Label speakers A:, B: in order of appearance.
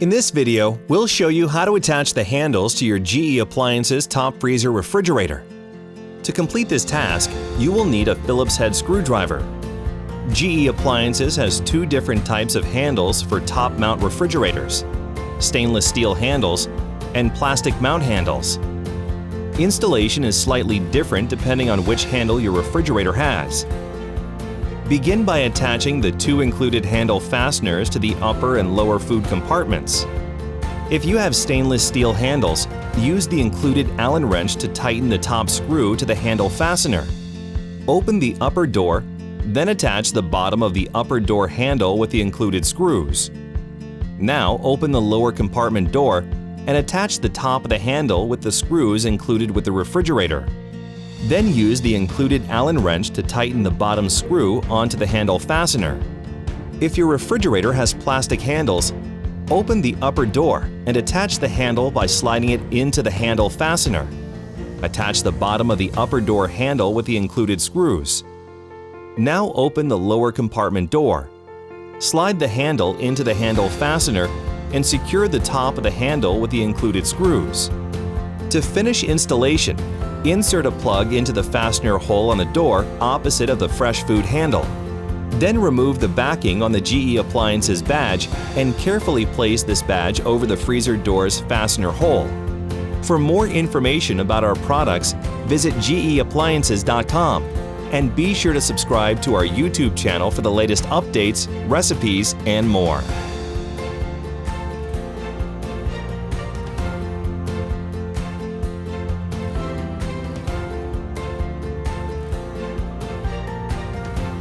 A: In this video, we'll show you how to attach the handles to your GE Appliances top freezer refrigerator. To complete this task, you will need a Phillips head screwdriver. GE Appliances has two different types of handles for top mount refrigerators: stainless steel handles and plastic mount handles. Installation is slightly different depending on which handle your refrigerator has. Begin by attaching the two included handle fasteners to the upper and lower food compartments. If you have stainless steel handles, use the included Allen wrench to tighten the top screw to the handle fastener. Open the upper door, then attach the bottom of the upper door handle with the included screws. Now open the lower compartment door and attach the top of the handle with the screws included with the refrigerator. Then use the included Allen wrench to tighten the bottom screw onto the handle fastener. If your refrigerator has plastic handles, open the upper door and attach the handle by sliding it into the handle fastener. Attach the bottom of the upper door handle with the included screws. Now open the lower compartment door. Slide the handle into the handle fastener and secure the top of the handle with the included screws. To finish installation, insert a plug into the fastener hole on the door opposite of the fresh food handle. Then remove the backing on the GE Appliances badge and carefully place this badge over the freezer door's fastener hole. For more information about our products, visit geappliances.com and be sure to subscribe to our YouTube channel for the latest updates, recipes, and more.